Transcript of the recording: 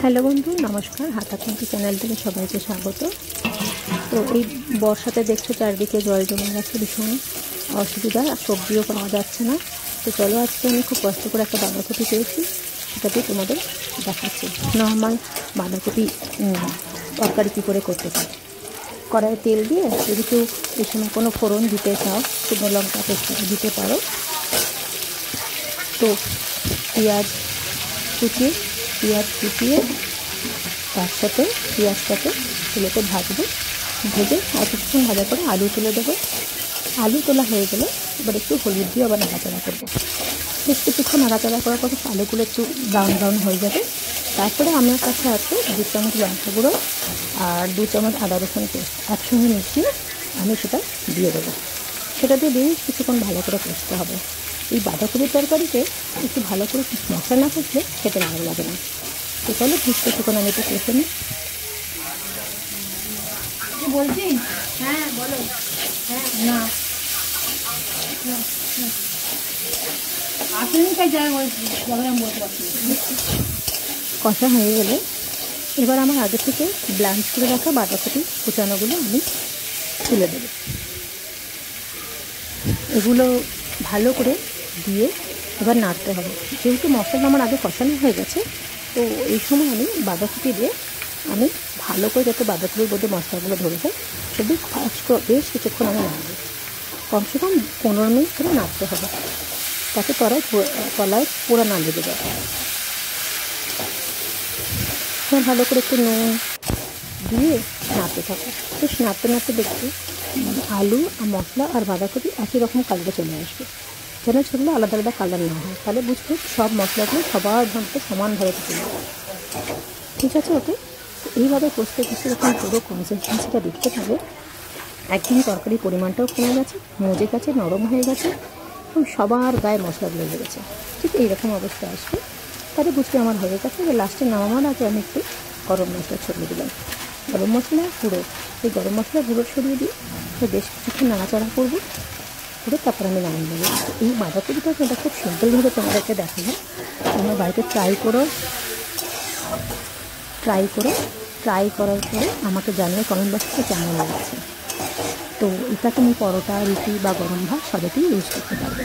Hello বন্ধু, নমস্কার। হাতাখুন্তি channel থেকে সবাইকে স্বাগত। তো এই বর্ষাতে দেখছো চারদিকে জল জমে গেছে, ভীষণ অসুবিধা, সবজিও পাওয়া যাচ্ছে না। তো চলো আজকে আমি খুব কষ্ট করে একটা বাঁধাকপি পেয়েছি, সেটা দিয়ে তোমাদের দেখাচ্ছি নর্মাল বাঁধাকপি তরকারি কী করে করতে চাই। কড়াইয়ে তেল দিয়ে যদি কেউ এই সময় কোনো ফোড়ন দিতে চাও, শুকনো লঙ্কা তেজপাতা দিতে পারো। তো পেঁয়াজ কুচিয়ে তার সাথে পেঁয়াজটাকে তুলেতে ভাজবো। ভেজে আর কিছুক্ষণ ভাজা করে আলু তুলে দেবো। আলু তোলা হয়ে গেলে এবার একটু হলুদ দিয়ে আবার নাড়াচাড়া করবো। বেশ কিছুক্ষণ নাড়াচাড়া করার পর আলুগুলো একটু ব্রাউন হয়ে যাবে। তারপরে আমার কাছে আছে 2 চামচ লঙ্কা গুঁড়ো আর 2 চামচ আদা রসুন পেস্ট একসঙ্গে মিশিয়ে আমি সেটা দিয়ে দেবো। সেটা দিয়ে বেশ কিছুক্ষণ ভালো করে কষতে হবে। এই বাঁধাকপির তরকারিতে একটু ভালো করে মশলা না কষলে খেতে ভালো লাগে না। তো চলো বেশ কিছুক্ষণ আমি একটু কষে নিই। বলছি হ্যাঁ বলো। হ্যাঁ না আসেনি তাই যাই বলছি, আমি বলতে পারছি। কষা হয়ে গেলে এবার আমার আগে থেকে ব্লাঞ্চ করে রাখা বাঁধাকপি কুচানোগুলো আমি তুলে দেবো। এগুলো ভালো করে দিয়ে এবার নাড়তে হবে। যেহেতু মশলা আমার আগে কষানো হয়ে গেছে, তো এই সময় আমি বাঁধাকপি দিয়ে আমি ভালো করে যাতে বাঁধাকপির মধ্যে মশলাগুলো ধরে যায় সেদিক বেশ কিছুক্ষণ আমি নাড়বো। কমসে কম 15 মিনিট ধরে নাড়তে হবে, তাতে তলায় পুরো না লেগে যাবে। ভালো করে একটু নুন দিয়ে নাড়তে থাকো। বেশ নাড়তে দেখছি আলু আর মশলা আর বাঁধাকপি একই রকম কালারে চলে আসবে। যেন সেগুলো আলাদা আলাদা কালার না হয়, তাহলে বুঝতে সব মশলাগুলো সবার মধ্যে সমানভাবে চলে যাবে। ঠিক আছে, ওকে। এইভাবে কষতে যখন পুরো কনসিস্টেন্সিটা দেখতে পাবে, একদম তরকারির পরিমাণটাও কমে গেছে, মজে গেছে, নরম হয়ে গেছে এবং সবার গায়ে মশলাগুলো লেগে গেছে, ঠিক এইরকম অবস্থা আসবে। তাহলে বুঝতে আমার হয়ে গেছে। যে লাস্টে নামানোর আগে আমি একটু গরম মশলা ছড়িয়ে দিলাম। গরম মশলা গুঁড়ো, এই গরম মশলা গুঁড়ো ছড়িয়ে দিয়ে বেশ কিছুক্ষণ নাড়াচাড়া করবো করে তারপর আমি নামিয়ে দেবো। এই বাঁধাকপিটা এটা খুব সিম্পলভাবে তোমাদেরকে দেখাবো। তোমরা বাড়িতে ট্রাই করার পরে আমাকে জানিয়ে কমেন্ট বক্সে কেমন লাগছে। তো এটা তুমি পরোটা, রুটি বা গরম ভাত সবেতেই ইউজ করতে পারবে।